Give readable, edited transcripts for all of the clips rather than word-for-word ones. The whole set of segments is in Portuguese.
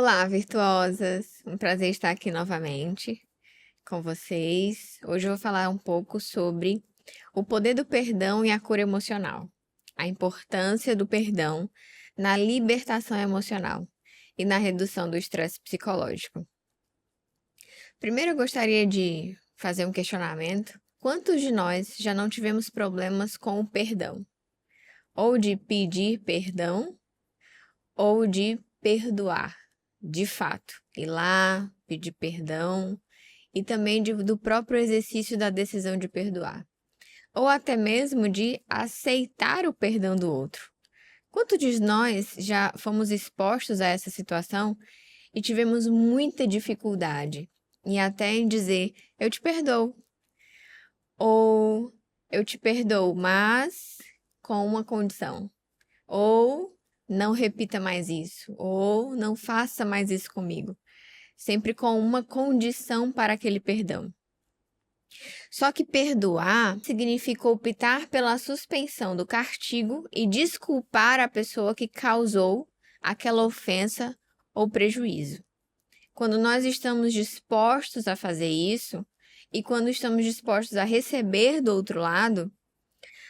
Olá, virtuosas! Um prazer estar aqui novamente com vocês. Hoje eu vou falar um pouco sobre o poder do perdão e a cura emocional, a importância do perdão na libertação emocional e na redução do estresse psicológico. Primeiro, eu gostaria de fazer um questionamento. Quantos de nós já não tivemos problemas com o perdão? Ou de pedir perdão, ou de perdoar? De fato, ir lá, pedir perdão e também do próprio exercício da decisão de perdoar, ou até mesmo de aceitar o perdão do outro. Quantos de nós já fomos expostos a essa situação e tivemos muita dificuldade em até em dizer eu te perdoo, ou eu te perdoo, mas com uma condição, ou não repita mais isso, ou não faça mais isso comigo. Sempre com uma condição para aquele perdão. Só que perdoar significa optar pela suspensão do castigo e desculpar a pessoa que causou aquela ofensa ou prejuízo. Quando nós estamos dispostos a fazer isso, e quando estamos dispostos a receber do outro lado,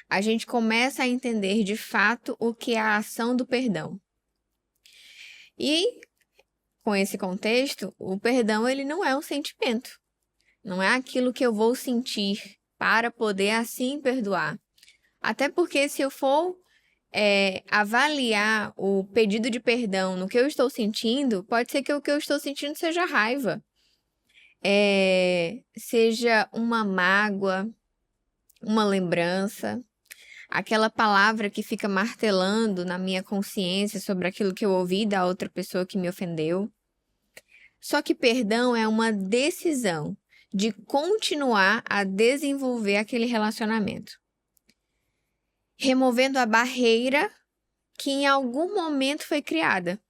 a gente começa a entender de fato o que é a ação do perdão. E com esse contexto, o perdão ele não é um sentimento. Não é aquilo que eu vou sentir para poder assim perdoar. Até porque se eu for avaliar o pedido de perdão no que eu estou sentindo, pode ser que o que eu estou sentindo seja raiva. Seja uma mágoa, uma lembrança, aquela palavra que fica martelando na minha consciência sobre aquilo que eu ouvi da outra pessoa que me ofendeu. Só que perdão é uma decisão de continuar a desenvolver aquele relacionamento, removendo a barreira que em algum momento foi criada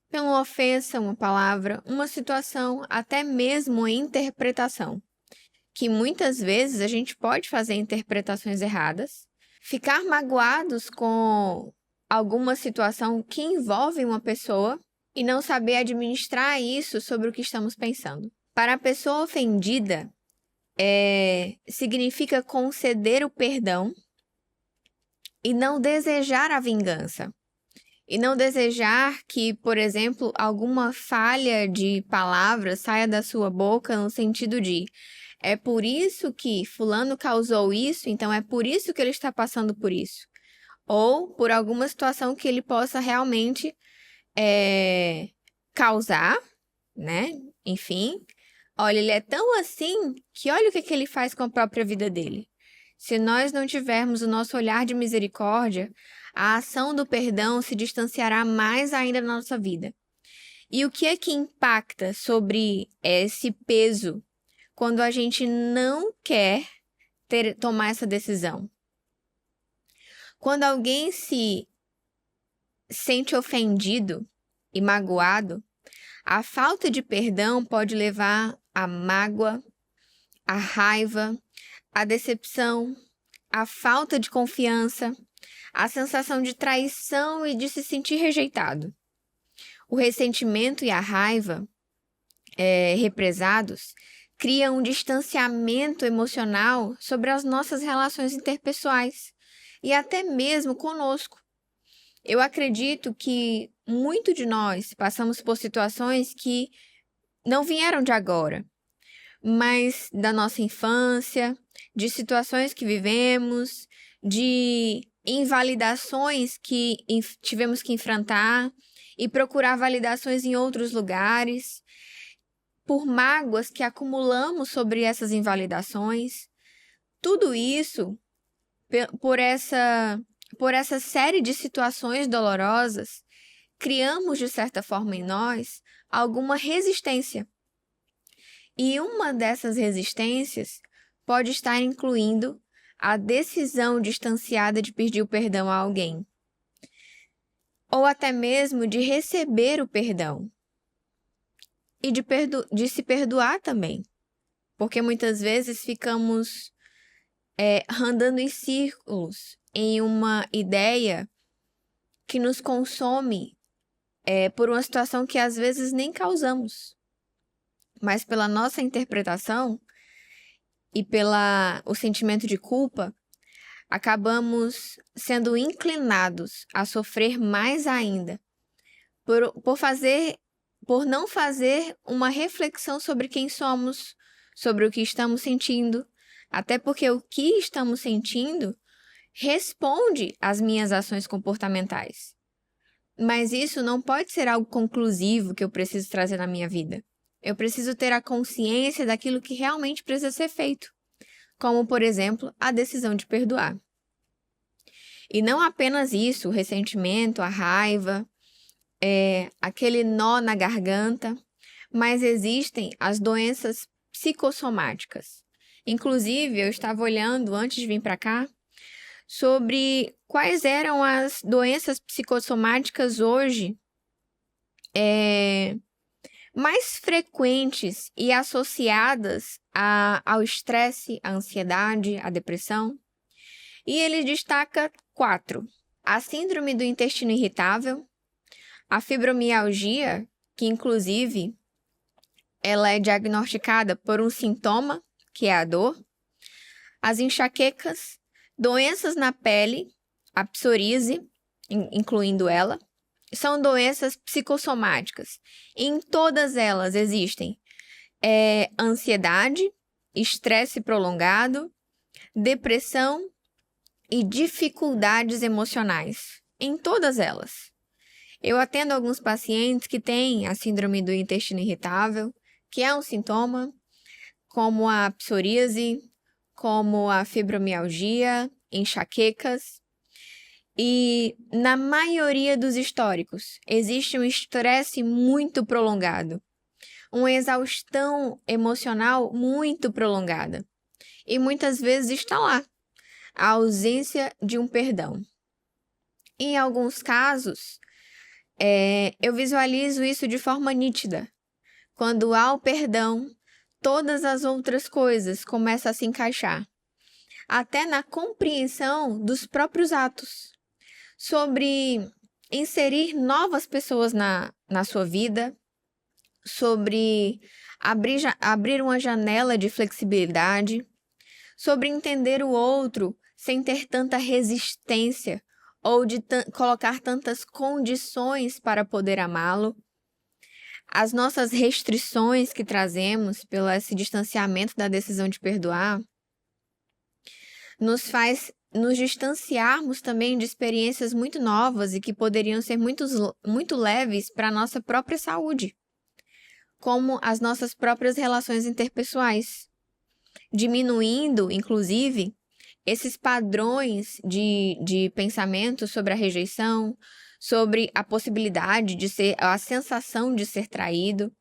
pela uma ofensa, uma palavra, uma situação, até mesmo a interpretação, que muitas vezes a gente pode fazer interpretações erradas, ficar magoados com alguma situação que envolve uma pessoa e não saber administrar isso sobre o que estamos pensando. Para a pessoa ofendida, significa conceder o perdão e não desejar a vingança. E não desejar que, por exemplo, alguma falha de palavras saia da sua boca no sentido de é por isso que fulano causou isso, então é por isso que ele está passando por isso. Ou por alguma situação que ele possa realmente causar, né? Enfim, olha, ele é tão assim que olha o que ele faz com a própria vida dele. Se nós não tivermos o nosso olhar de misericórdia, a ação do perdão se distanciará mais ainda na nossa vida. E o que é que impacta sobre esse peso quando a gente não quer tomar essa decisão? Quando alguém se sente ofendido e magoado, a falta de perdão pode levar à mágoa, à raiva, à decepção, à falta de confiança, à sensação de traição e de se sentir rejeitado. O ressentimento e a raiva represados criam um distanciamento emocional sobre as nossas relações interpessoais e até mesmo conosco. Eu acredito que muito de nós passamos por situações que não vieram de agora, mas da nossa infância, de situações que vivemos, de invalidações que tivemos que enfrentar e procurar validações em outros lugares, por mágoas que acumulamos sobre essas invalidações. Tudo isso por essa série de situações dolorosas, criamos, de certa forma, em nós alguma resistência. E uma dessas resistências pode estar incluindo a decisão distanciada de pedir o perdão a alguém. Ou até mesmo de receber o perdão. E de se perdoar também. Porque muitas vezes ficamos andando em círculos em uma ideia que nos consome por uma situação que às vezes nem causamos, mas pela nossa interpretação e o sentimento de culpa, acabamos sendo inclinados a sofrer mais ainda, por não fazer uma reflexão sobre quem somos, sobre o que estamos sentindo, até porque o que estamos sentindo responde às minhas ações comportamentais. Mas isso não pode ser algo conclusivo que eu preciso trazer na minha vida. Eu preciso ter a consciência daquilo que realmente precisa ser feito, como, por exemplo, a decisão de perdoar. E não apenas isso, o ressentimento, a raiva, aquele nó na garganta, mas existem as doenças psicossomáticas. Inclusive, eu estava olhando antes de vir para cá sobre quais eram as doenças psicossomáticas hoje mais frequentes e associadas ao estresse, à ansiedade, à depressão. E ele destaca 4. A síndrome do intestino irritável, a fibromialgia, que inclusive ela é diagnosticada por um sintoma, que é a dor, as enxaquecas, doenças na pele, a psoríase, incluindo ela, são doenças psicossomáticas. Em todas elas existem ansiedade, estresse prolongado, depressão e dificuldades emocionais. Em todas elas. Eu atendo alguns pacientes que têm a síndrome do intestino irritável, que é um sintoma, como a psoríase, como a fibromialgia, enxaquecas. E na maioria dos históricos, existe um estresse muito prolongado, uma exaustão emocional muito prolongada. E muitas vezes está lá a ausência de um perdão. Em alguns casos, eu visualizo isso de forma nítida. Quando há o perdão, todas as outras coisas começam a se encaixar. Até na compreensão dos próprios atos. Sobre inserir novas pessoas na sua vida, sobre abrir uma janela de flexibilidade, sobre entender o outro sem ter tanta resistência ou de colocar tantas condições para poder amá-lo. As nossas restrições que trazemos pelo esse distanciamento da decisão de perdoar nos faz nos distanciarmos também de experiências muito novas e que poderiam ser muito leves para a nossa própria saúde, como as nossas próprias relações interpessoais, diminuindo, inclusive, esses padrões de pensamento sobre a rejeição, sobre a possibilidade de ser, a sensação de ser traído,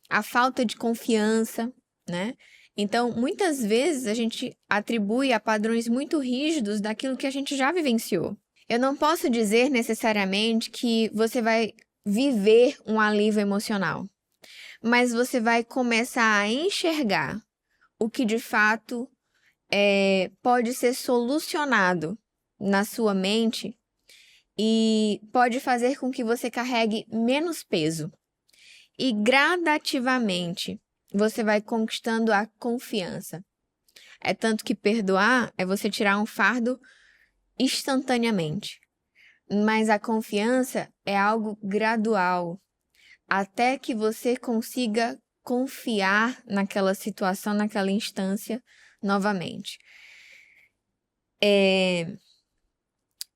a falta de confiança, né? Então, muitas vezes a gente atribui a padrões muito rígidos daquilo que a gente já vivenciou. Eu não posso dizer necessariamente que você vai viver um alívio emocional, mas você vai começar a enxergar o que de fato pode ser solucionado na sua mente e pode fazer com que você carregue menos peso. E gradativamente você vai conquistando a confiança. É tanto que perdoar é você tirar um fardo instantaneamente. Mas a confiança é algo gradual, até que você consiga confiar naquela situação, naquela instância novamente.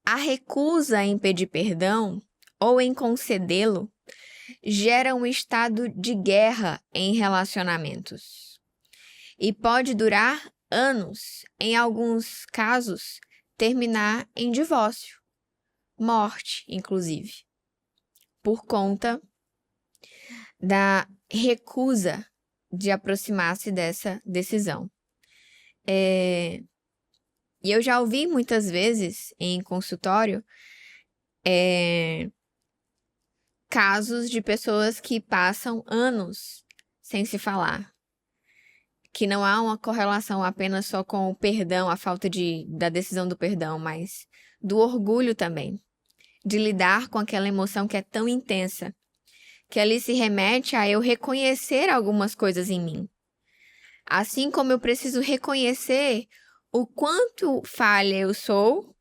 A recusa em pedir perdão ou em concedê-lo gera um estado de guerra em relacionamentos e pode durar anos, em alguns casos, terminar em divórcio, morte, inclusive, por conta da recusa de aproximar-se dessa decisão. E eu já ouvi muitas vezes em consultório casos de pessoas que passam anos sem se falar, que não há uma correlação apenas só com o perdão, a falta da decisão do perdão, mas do orgulho também, de lidar com aquela emoção que é tão intensa que ali se remete a eu reconhecer algumas coisas em mim. Assim como eu preciso reconhecer o quanto falha eu sou,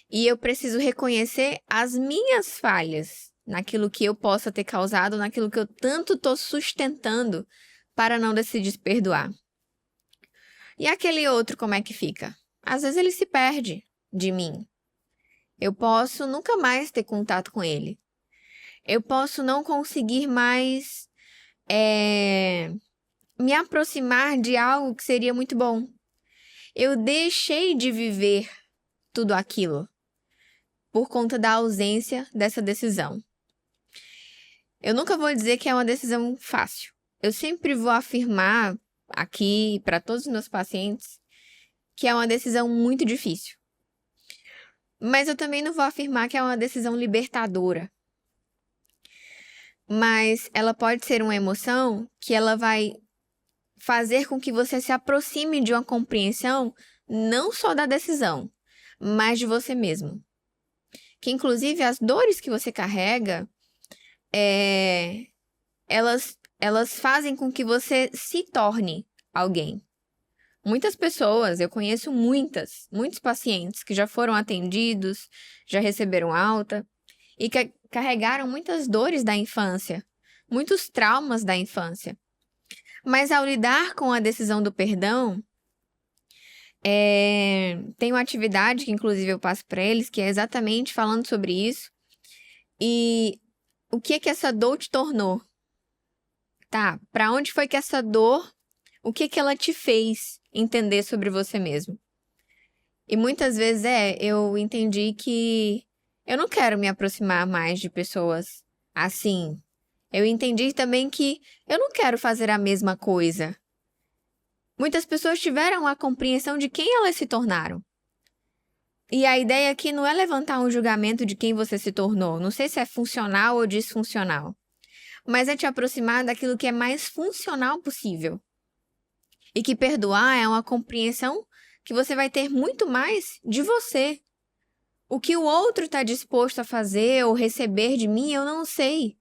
e eu preciso reconhecer as minhas falhas naquilo que eu possa ter causado, naquilo que eu tanto estou sustentando para não decidir perdoar. E aquele outro, como é que fica? Às vezes ele se perde de mim. Eu posso nunca mais ter contato com ele. Eu posso não conseguir mais me aproximar de algo que seria muito bom. Eu deixei de viver tudo aquilo por conta da ausência dessa decisão. Eu nunca vou dizer que é uma decisão fácil. Eu sempre vou afirmar aqui para todos os meus pacientes que é uma decisão muito difícil. Mas eu também não vou afirmar que é uma decisão libertadora. Mas ela pode ser uma emoção que ela vai fazer com que você se aproxime de uma compreensão não só da decisão, mas de você mesmo. Que inclusive as dores que você carrega, elas fazem com que você se torne alguém. Muitas pessoas, eu conheço muitos pacientes que já foram atendidos, já receberam alta e que carregaram muitas dores da infância, muitos traumas da infância. Mas ao lidar com a decisão do perdão, tem uma atividade que inclusive eu passo para eles, que é exatamente falando sobre isso. E o que é que essa dor te tornou? Tá, para onde foi que essa dor, o que é que ela te fez entender sobre você mesmo? E muitas vezes eu entendi que eu não quero me aproximar mais de pessoas assim. Eu entendi também que eu não quero fazer a mesma coisa. Muitas pessoas tiveram a compreensão de quem elas se tornaram. E a ideia aqui não é levantar um julgamento de quem você se tornou. Não sei se é funcional ou disfuncional. Mas é te aproximar daquilo que é mais funcional possível. E que perdoar é uma compreensão que você vai ter muito mais de você. O que o outro está disposto a fazer ou receber de mim, eu não sei.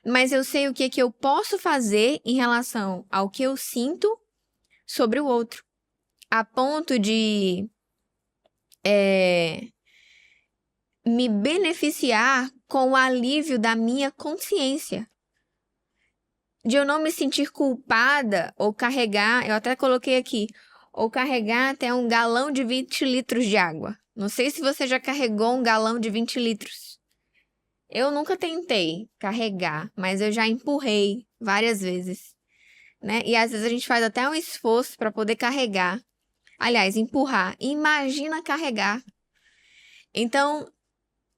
Mas eu sei o que eu posso fazer em relação ao que eu sinto sobre o outro. A ponto de me beneficiar com o alívio da minha consciência. De eu não me sentir culpada ou carregar, eu até coloquei aqui, ou carregar até um galão de 20 litros de água. Não sei se você já carregou um galão de 20 litros. Eu nunca tentei carregar, mas eu já empurrei várias vezes, né? E às vezes a gente faz até um esforço para poder carregar. Aliás, empurrar. Imagina carregar. Então,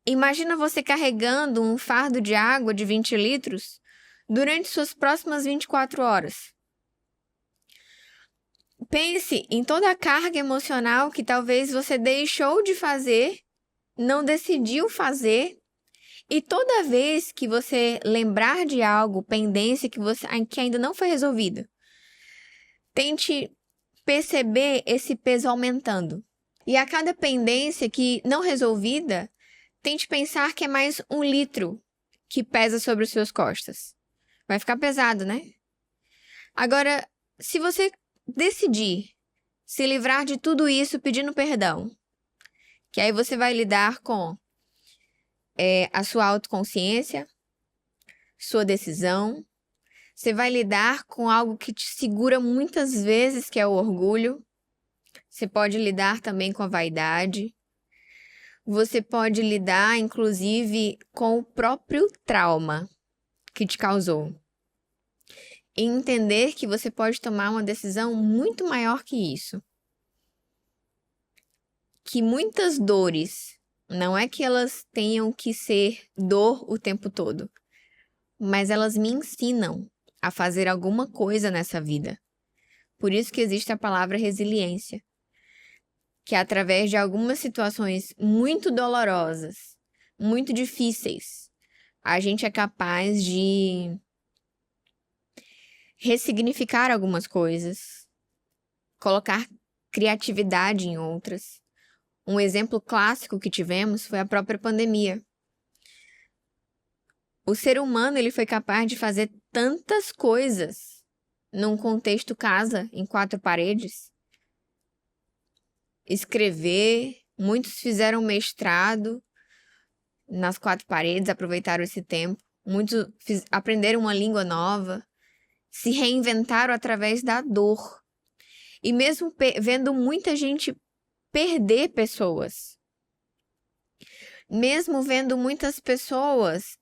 imagina você carregando um fardo de água de 20 litros durante suas próximas 24 horas. Pense em toda a carga emocional que talvez você deixou de fazer, não decidiu fazer, e toda vez que você lembrar de algo, pendência que ainda não foi resolvida, tente perceber esse peso aumentando. E a cada pendência que não resolvida, tente pensar que é mais 1 litro que pesa sobre os seus costas. Vai ficar pesado, né? Agora, se você decidir se livrar de tudo isso pedindo perdão, que aí você vai lidar com a sua autoconsciência, sua decisão, você vai lidar com algo que te segura muitas vezes, que é o orgulho. Você pode lidar também com a vaidade. Você pode lidar, inclusive, com o próprio trauma que te causou. E entender que você pode tomar uma decisão muito maior que isso. Que muitas dores, não é que elas tenham que ser dor o tempo todo, mas elas me ensinam a fazer alguma coisa nessa vida. Por isso que existe a palavra resiliência, que através de algumas situações muito dolorosas, muito difíceis, a gente é capaz de ressignificar algumas coisas, colocar criatividade em outras. Um exemplo clássico que tivemos foi a própria pandemia. O ser humano, ele foi capaz de fazer tantas coisas num contexto casa, em quatro paredes. Escrever, muitos fizeram mestrado nas quatro paredes, aproveitaram esse tempo. Muitos aprenderam uma língua nova, se reinventaram através da dor. E mesmo vendo muita gente perder pessoas, mesmo vendo muitas pessoas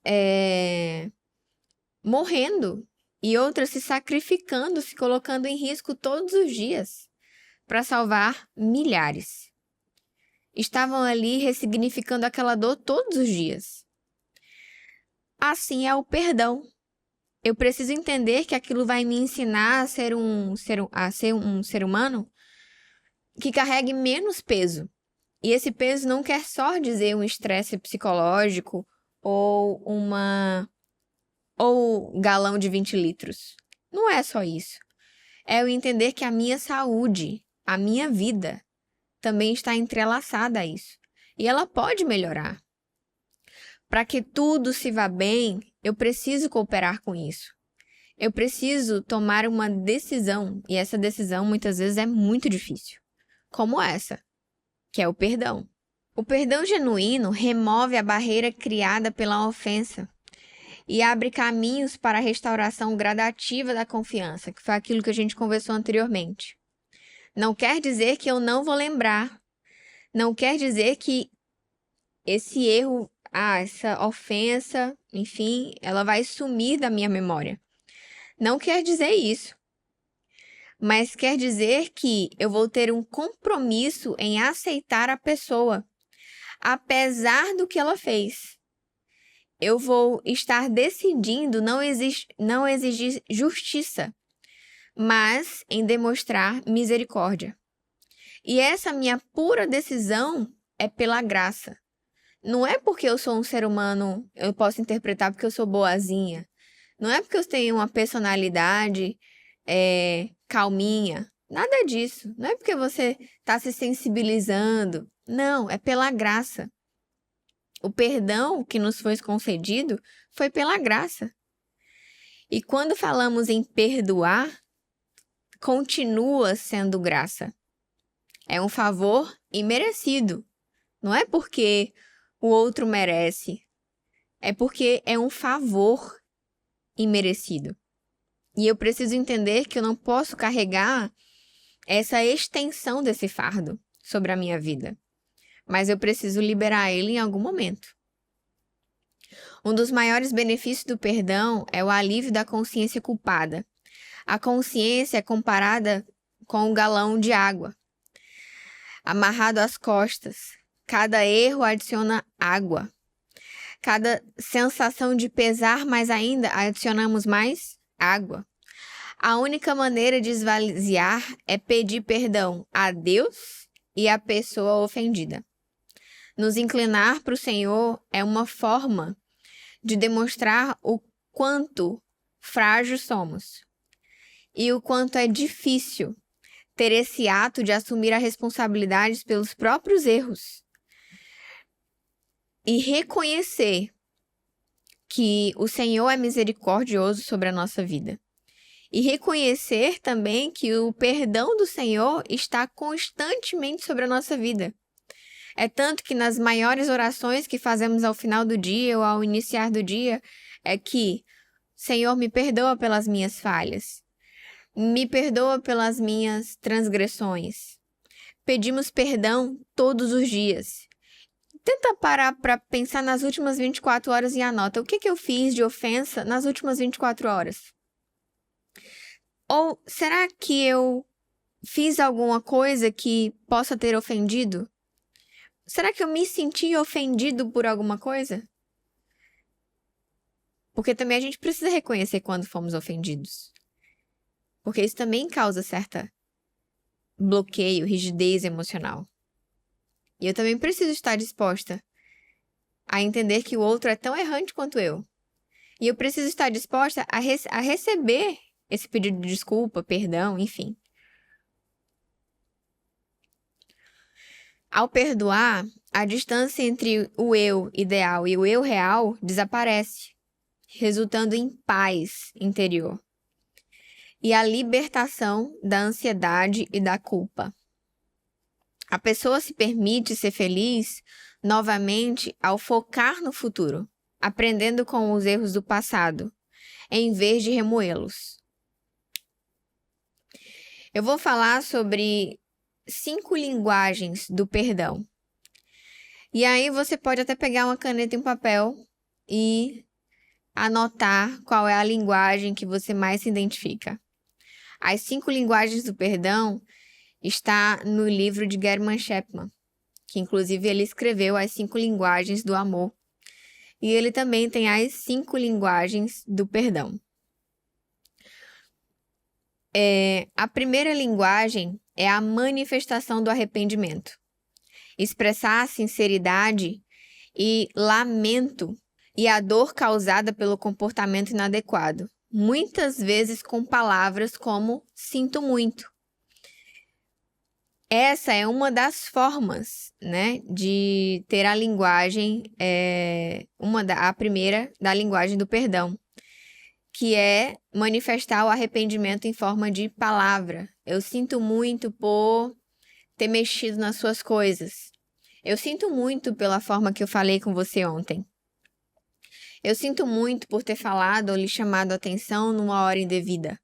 morrendo e outras se sacrificando, se colocando em risco todos os dias para salvar milhares. Estavam ali ressignificando aquela dor todos os dias. Assim é o perdão. Eu preciso entender que aquilo vai me ensinar a ser um ser humano que carregue menos peso. E esse peso não quer só dizer um estresse psicológico ou galão de 20 litros. Não é só isso. É eu entender que a minha saúde, a minha vida, também está entrelaçada a isso. E ela pode melhorar. Para que tudo se vá bem, eu preciso cooperar com isso. Eu preciso tomar uma decisão, e essa decisão muitas vezes é muito difícil. Como essa, que é o perdão. O perdão genuíno remove a barreira criada pela ofensa e abre caminhos para a restauração gradativa da confiança, que foi aquilo que a gente conversou anteriormente. Não quer dizer que eu não vou lembrar. Não quer dizer que esse erro, essa ofensa, enfim, ela vai sumir da minha memória. Não quer dizer isso. Mas quer dizer que eu vou ter um compromisso em aceitar a pessoa, apesar do que ela fez. Eu vou estar decidindo não exigir justiça, mas em demonstrar misericórdia. E essa minha pura decisão é pela graça. Não é porque eu sou um ser humano, eu posso interpretar porque eu sou boazinha. Não é porque eu tenho uma personalidade calminha. Nada disso. Não é porque você está se sensibilizando. Não, é pela graça. O perdão que nos foi concedido foi pela graça. E quando falamos em perdoar, continua sendo graça. É um favor imerecido. Não é porque o outro merece. É porque é um favor imerecido. E eu preciso entender que eu não posso carregar essa extensão desse fardo sobre a minha vida. Mas eu preciso liberar ele em algum momento. Um dos maiores benefícios do perdão é o alívio da consciência culpada. A consciência é comparada com um galão de água, amarrado às costas. Cada erro adiciona água. Cada sensação de pesar mais ainda, adicionamos mais água. A única maneira de esvaziar é pedir perdão a Deus e à pessoa ofendida. Nos inclinar para o Senhor é uma forma de demonstrar o quanto frágeis somos e o quanto é difícil ter esse ato de assumir a responsabilidade pelos próprios erros e reconhecer que o Senhor é misericordioso sobre a nossa vida. E reconhecer também que o perdão do Senhor está constantemente sobre a nossa vida. É tanto que nas maiores orações que fazemos ao final do dia ou ao iniciar do dia, é que, Senhor, me perdoa pelas minhas falhas. Me perdoa pelas minhas transgressões. Pedimos perdão todos os dias. Tenta parar para pensar nas últimas 24 horas e anota o que eu fiz de ofensa nas últimas 24 horas. Ou será que eu fiz alguma coisa que possa ter ofendido? Será que eu me senti ofendido por alguma coisa? Porque também a gente precisa reconhecer quando fomos ofendidos. Porque isso também causa certa bloqueio, rigidez emocional. E eu também preciso estar disposta a entender que o outro é tão errante quanto eu. E eu preciso estar disposta a receber esse pedido de desculpa, perdão, enfim. Ao perdoar, a distância entre o eu ideal e o eu real desaparece. resultando em paz interior e a libertação da ansiedade e da culpa. A pessoa se permite ser feliz novamente ao focar no futuro, aprendendo com os erros do passado, em vez de remoê-los. Eu vou falar sobre 5 linguagens do perdão. E aí você pode até pegar uma caneta e um papel e anotar qual é a linguagem que você mais se identifica. As 5 linguagens do perdão está no livro de German Chapman, que inclusive ele escreveu as 5 linguagens do amor. E ele também tem as 5 linguagens do perdão. A primeira linguagem é a manifestação do arrependimento. Expressar a sinceridade e lamento e a dor causada pelo comportamento inadequado, muitas vezes com palavras como sinto muito. Essa é uma das formas, né, de ter a linguagem, a primeira da linguagem do perdão, que é manifestar o arrependimento em forma de palavra. Eu sinto muito por ter mexido nas suas coisas. Eu sinto muito pela forma que eu falei com você ontem. Eu sinto muito por ter falado ou lhe chamado a atenção numa hora indevida.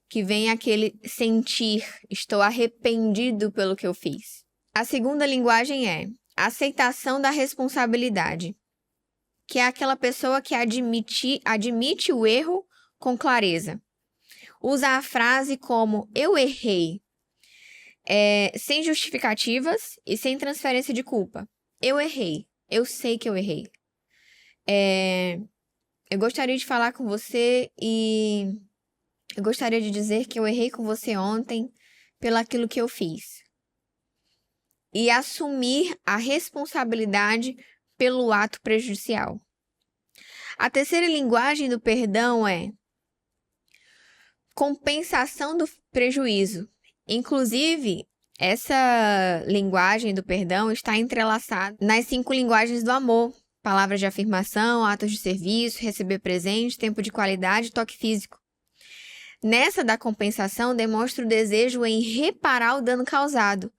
Que vem aquele sentir, estou arrependido pelo que eu fiz. A segunda linguagem é a aceitação da responsabilidade, que é aquela pessoa que admite o erro com clareza. Usa a frase como eu errei, sem justificativas e sem transferência de culpa. Eu errei, eu sei que eu errei. Eu gostaria de falar com você e eu gostaria de dizer que eu errei com você ontem pelaquilo que eu fiz. E assumir a responsabilidade pelo ato prejudicial. A terceira linguagem do perdão é compensação do prejuízo. Inclusive, essa linguagem do perdão está entrelaçada nas 5 linguagens do amor. Palavras de afirmação, atos de serviço, receber presente, tempo de qualidade, toque físico. Nessa da compensação, demonstra o desejo em reparar o dano causado,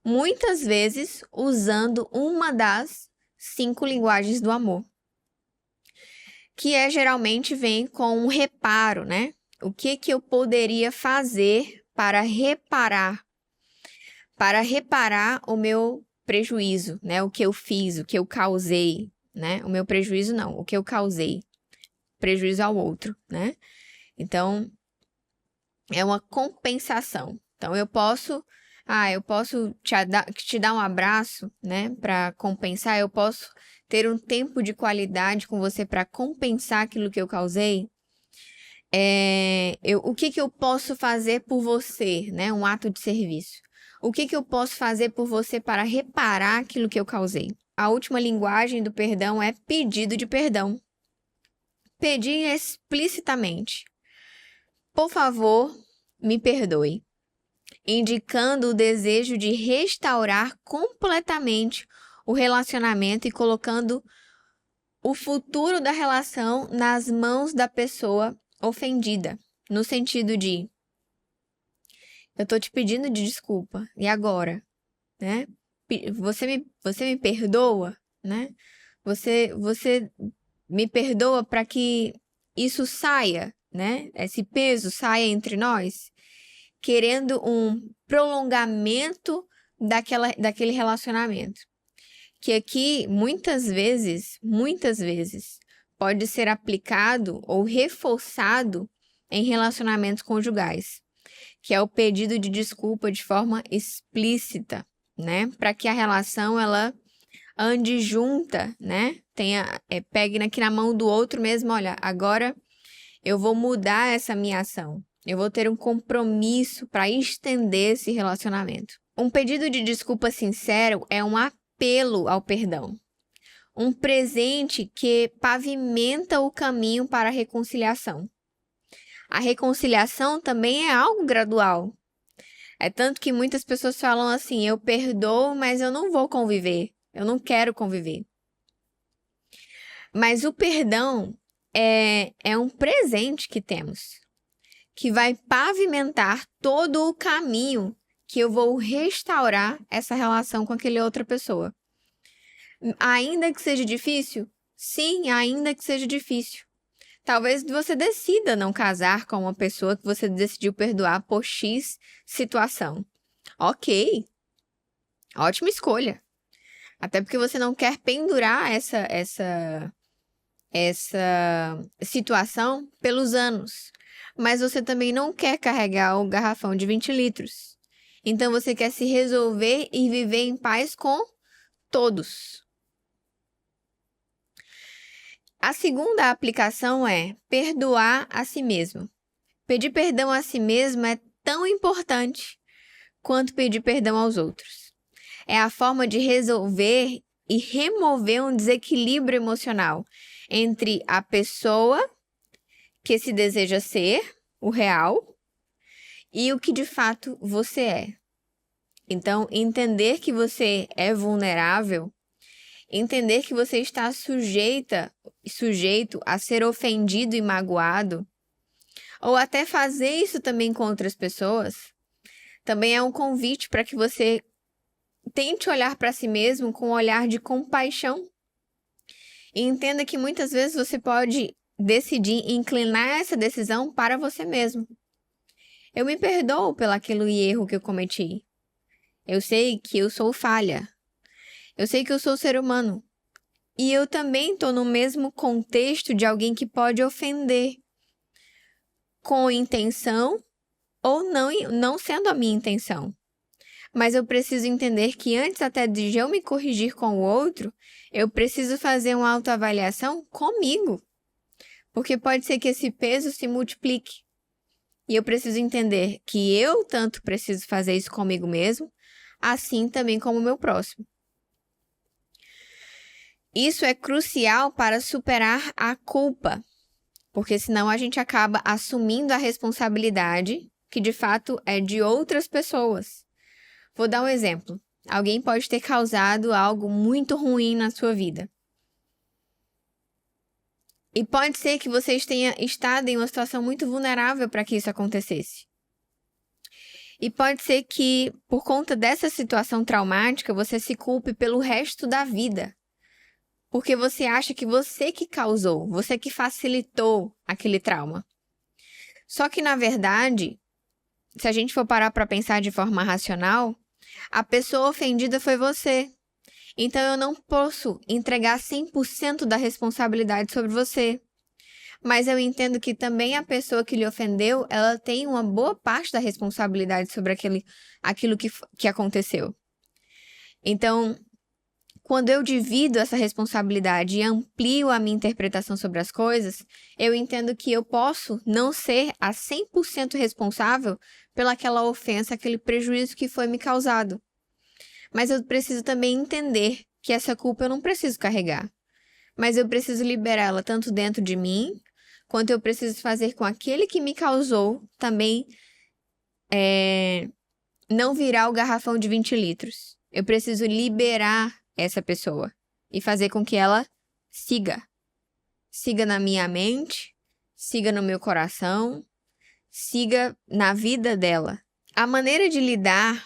muitas vezes usando uma das 5 linguagens do amor, que geralmente vem com um reparo, né? O que eu poderia fazer para reparar o meu prejuízo, né? O que eu fiz, o que eu causei, né? O meu prejuízo não, o que eu causei, prejuízo ao outro, né? Então, é uma compensação. Então, eu posso te dar um abraço, né, para compensar. Eu posso ter um tempo de qualidade com você para compensar aquilo que eu causei. O que eu posso fazer por você, né, um ato de serviço. O que eu posso fazer por você para reparar aquilo que eu causei. A última linguagem do perdão é pedido de perdão. Pedir explicitamente. Por favor, me perdoe, indicando o desejo de restaurar completamente o relacionamento e colocando o futuro da relação nas mãos da pessoa ofendida, no sentido de eu tô te pedindo de desculpa, e agora, né? Você me perdoa, né? Você me perdoa para que isso saia, né? Esse peso saia entre nós, querendo um prolongamento daquele relacionamento. Que aqui, muitas vezes, pode ser aplicado ou reforçado em relacionamentos conjugais, que é o pedido de desculpa de forma explícita, né? Para que a relação, ela ande junta, né? Pegue aqui na mão do outro mesmo, olha, agora eu vou mudar essa minha ação. Eu vou ter um compromisso para estender esse relacionamento. Um pedido de desculpa sincero é um apelo ao perdão. Um presente que pavimenta o caminho para a reconciliação. A reconciliação também é algo gradual. É tanto que muitas pessoas falam assim, eu perdoo, mas eu não vou conviver. Eu não quero conviver. Mas o perdão é um presente que temos, que vai pavimentar todo o caminho que eu vou restaurar essa relação com aquela outra pessoa. Ainda que seja difícil? Sim, ainda que seja difícil. Talvez você decida não casar com uma pessoa que você decidiu perdoar por X situação. Ok, ótima escolha. Até porque você não quer pendurar essa situação pelos anos. Mas você também não quer carregar o garrafão de 20 litros. Então você quer se resolver e viver em paz com todos. A segunda aplicação é perdoar a si mesmo. Pedir perdão a si mesmo é tão importante quanto pedir perdão aos outros. É a forma de resolver e remover um desequilíbrio emocional entre a pessoa que se deseja ser, o real, e o que de fato você é. Então, entender que você é vulnerável, entender que você está sujeito a ser ofendido e magoado, ou até fazer isso também com outras pessoas, também é um convite para que você tente olhar para si mesmo com um olhar de compaixão. E entenda que muitas vezes você pode decidir inclinar essa decisão para você mesmo. Eu me perdoo pelo aquele erro que eu cometi. Eu sei que eu sou falha. Eu sei que eu sou ser humano. E eu também estou no mesmo contexto de alguém que pode ofender, com intenção ou não sendo a minha intenção. Mas eu preciso entender que antes até de eu me corrigir com o outro, eu preciso fazer uma autoavaliação comigo. Porque pode ser que esse peso se multiplique. E eu preciso entender que eu tanto preciso fazer isso comigo mesmo, assim também como o meu próximo. Isso é crucial para superar a culpa, porque senão a gente acaba assumindo a responsabilidade que de fato é de outras pessoas. Vou dar um exemplo. Alguém pode ter causado algo muito ruim na sua vida. E pode ser que você tenha estado em uma situação muito vulnerável para que isso acontecesse. E pode ser que, por conta dessa situação traumática, você se culpe pelo resto da vida. Porque você acha que você que causou, você que facilitou aquele trauma. Só que, na verdade, se a gente for parar para pensar de forma racional, a pessoa ofendida foi você. Então, eu não posso entregar 100% da responsabilidade sobre você. Mas eu entendo que também a pessoa que lhe ofendeu, ela tem uma boa parte da responsabilidade sobre aquilo que aconteceu. Então, quando eu divido essa responsabilidade e amplio a minha interpretação sobre as coisas, eu entendo que eu posso não ser a 100% responsável pelaquela ofensa, aquele prejuízo que foi me causado. Mas eu preciso também entender que essa culpa eu não preciso carregar. Mas eu preciso liberá-la tanto dentro de mim, quanto eu preciso fazer com aquele que me causou também não virar o garrafão de 20 litros. Eu preciso liberar essa pessoa e fazer com que ela siga. Siga na minha mente, siga no meu coração, siga na vida dela. A maneira de lidar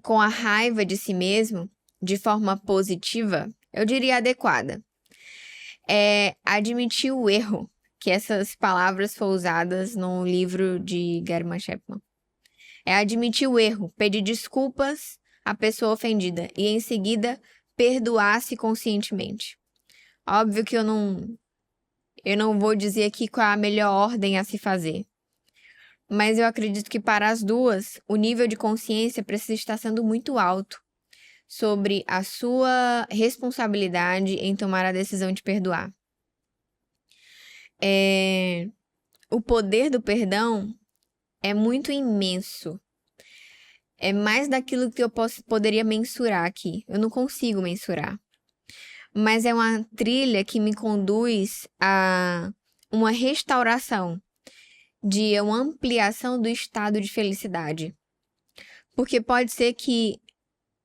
com a raiva de si mesmo de forma positiva, eu diria adequada, é admitir o erro, que essas palavras foram usadas no livro de German Chapman. É admitir o erro, pedir desculpas à pessoa ofendida e, em seguida, perdoar-se conscientemente. Óbvio que eu não vou dizer aqui qual é a melhor ordem a se fazer. Mas eu acredito que para as duas, o nível de consciência precisa estar sendo muito alto sobre a sua responsabilidade em tomar a decisão de perdoar. O poder do perdão é muito imenso. É mais daquilo que eu poderia mensurar aqui. Eu não consigo mensurar. Mas é uma trilha que me conduz a uma restauração, de uma ampliação do estado de felicidade. Porque pode ser que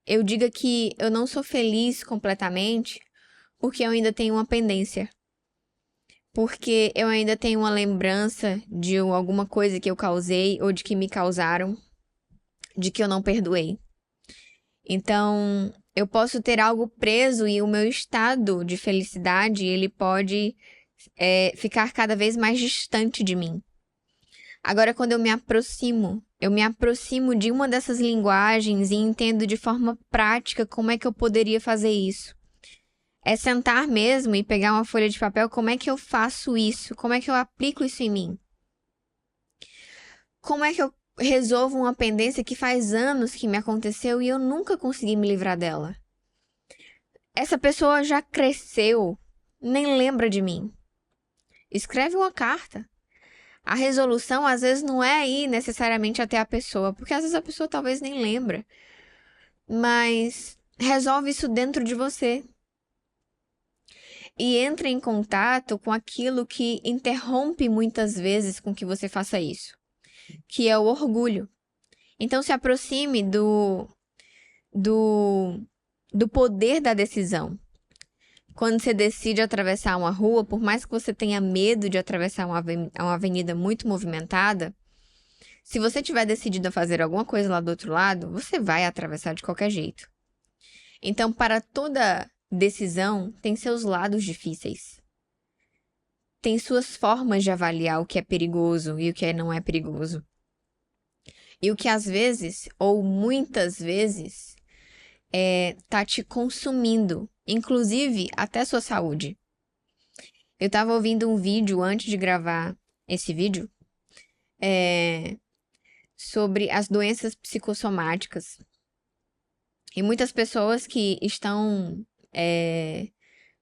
eu diga que eu não sou feliz completamente porque eu ainda tenho uma pendência. porque eu ainda tenho uma lembrança de alguma coisa que eu causei ou de que me causaram, de que eu não perdoei. Então, eu posso ter algo preso e o meu estado de felicidade, ele pode ficar cada vez mais distante de mim. Agora, quando eu me aproximo de uma dessas linguagens e entendo de forma prática como é que eu poderia fazer isso. É sentar mesmo e pegar uma folha de papel, como é que eu faço isso? Como é que eu aplico isso em mim? Como é que eu resolvo uma pendência que faz anos que me aconteceu e eu nunca consegui me livrar dela? Essa pessoa já cresceu, nem lembra de mim. Escreve uma carta. A resolução, às vezes, não é ir necessariamente até a pessoa, porque às vezes a pessoa talvez nem lembra. Mas resolve isso dentro de você. E entra em contato com aquilo que interrompe muitas vezes com que você faça isso, que é o orgulho. Então se aproxime do, do poder da decisão. Quando você decide atravessar uma rua, por mais que você tenha medo de atravessar uma avenida muito movimentada, se você tiver decidido a fazer alguma coisa lá do outro lado, você vai atravessar de qualquer jeito. Então, para toda decisão, tem seus lados difíceis. Tem suas formas de avaliar o que é perigoso e o que não é perigoso. E o que às vezes, ou muitas vezes, tá te consumindo, inclusive até sua saúde. Eu tava ouvindo um vídeo antes de gravar esse vídeo, sobre as doenças psicossomáticas. E muitas pessoas que estão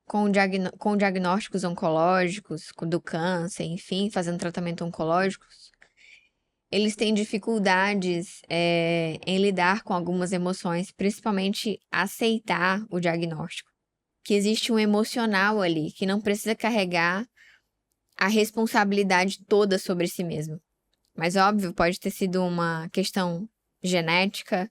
com diagnósticos oncológicos, do câncer, enfim, fazendo tratamento oncológicos, eles têm dificuldades em lidar com algumas emoções, principalmente aceitar o diagnóstico. Que existe um emocional ali, que não precisa carregar a responsabilidade toda sobre si mesmo. Mas, óbvio, pode ter sido uma questão genética,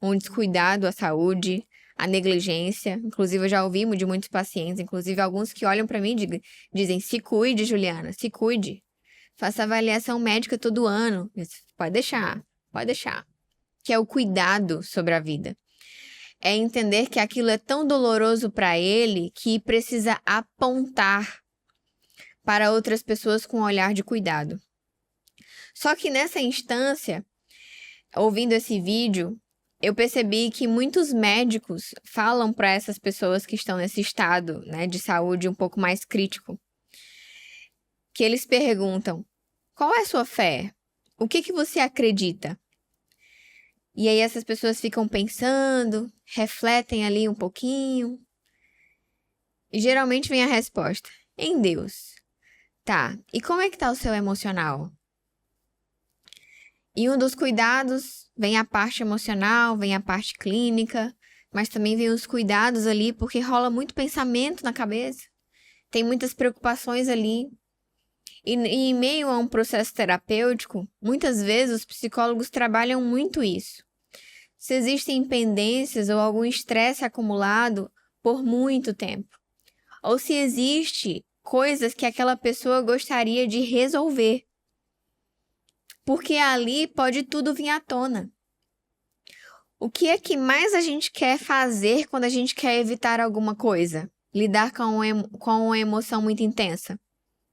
um descuidado à saúde, a negligência. Inclusive, eu já ouvi de muitos pacientes, inclusive alguns que olham para mim e dizem: se cuide, Juliana, se cuide. Faça avaliação médica todo ano. Pode deixar, pode deixar. Que é o cuidado sobre a vida. É entender que aquilo é tão doloroso para ele que precisa apontar para outras pessoas com um olhar de cuidado. Só que nessa instância, ouvindo esse vídeo, eu percebi que muitos médicos falam para essas pessoas que estão nesse estado, né, de saúde um pouco mais crítico, que eles perguntam: qual é a sua fé? O que você acredita? E aí essas pessoas ficam pensando, refletem ali um pouquinho, e geralmente vem a resposta: em Deus. Tá, e como é que tá o seu emocional? E um dos cuidados vem a parte emocional, vem a parte clínica, mas também vem os cuidados ali, porque rola muito pensamento na cabeça. Tem muitas preocupações ali. E em meio a um processo terapêutico, muitas vezes os psicólogos trabalham muito isso. Se existem pendências ou algum estresse acumulado por muito tempo. Ou se existe coisas que aquela pessoa gostaria de resolver. Porque ali pode tudo vir à tona. O que é que mais a gente quer fazer quando a gente quer evitar alguma coisa? Lidar com uma emoção muito intensa?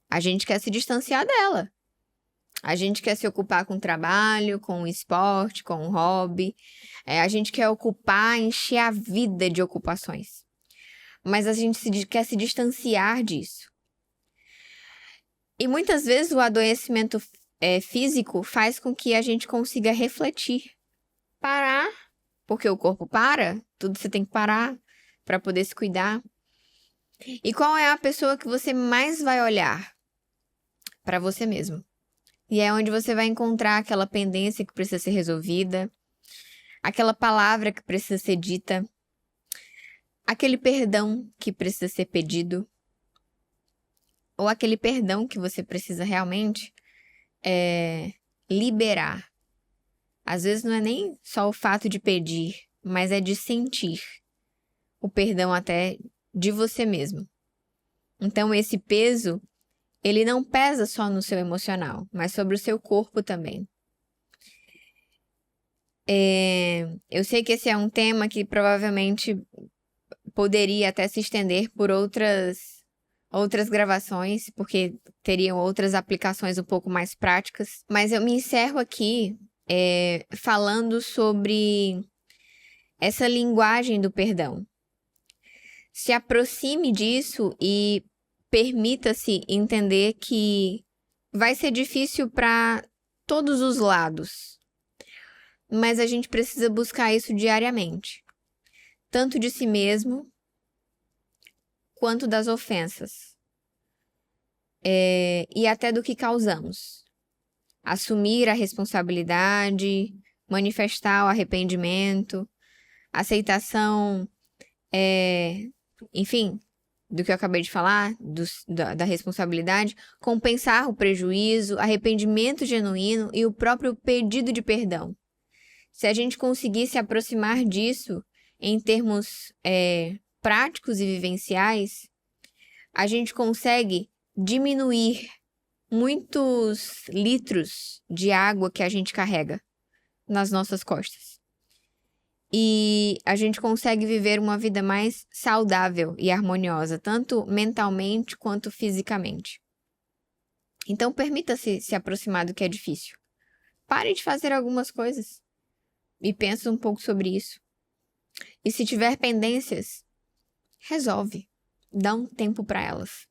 A gente quer se distanciar dela. A gente quer se ocupar com o trabalho, com o esporte, com o hobby. A gente quer ocupar, encher a vida de ocupações. Mas a gente quer se distanciar disso. E muitas vezes o adoecimento físico faz com que a gente consiga refletir. Parar, porque o corpo para, tudo você tem que parar para poder se cuidar. E qual é a pessoa que você mais vai olhar? Para você mesmo. E é onde você vai encontrar aquela pendência que precisa ser resolvida, aquela palavra que precisa ser dita, aquele perdão que precisa ser pedido, ou aquele perdão que você precisa realmente liberar. Às vezes não é nem só o fato de pedir, mas é de sentir o perdão até de você mesmo. Então esse peso, ele não pesa só no seu emocional, mas sobre o seu corpo também. Eu sei que esse é um tema que provavelmente poderia até se estender por outras gravações, porque teriam outras aplicações um pouco mais práticas. Mas eu me encerro aqui falando sobre essa linguagem do perdão. Se aproxime disso e permita-se entender que vai ser difícil para todos os lados, mas a gente precisa buscar isso diariamente, tanto de si mesmo quanto das ofensas, e até do que causamos. Assumir a responsabilidade, manifestar o arrependimento, aceitação, enfim, do que eu acabei de falar, da responsabilidade, compensar o prejuízo, arrependimento genuíno e o próprio pedido de perdão. Se a gente conseguir se aproximar disso em termos práticos e vivenciais, a gente consegue diminuir muitos litros de água que a gente carrega nas nossas costas. E a gente consegue viver uma vida mais saudável e harmoniosa, tanto mentalmente quanto fisicamente. Então, permita-se se aproximar do que é difícil. Pare de fazer algumas coisas e pense um pouco sobre isso. E se tiver pendências, resolve. Dá um tempo para elas.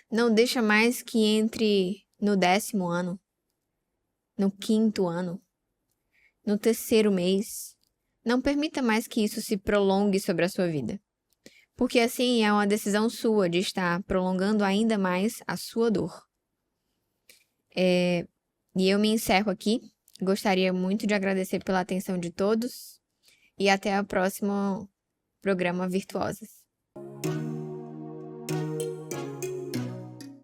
Não deixa mais que entre no 10º ano, no 5º ano, no 3º mês. Não permita mais que isso se prolongue sobre a sua vida. Porque assim é uma decisão sua de estar prolongando ainda mais a sua dor. E eu me encerro aqui. Gostaria muito de agradecer pela atenção de todos. E até o próximo programa Virtuosas.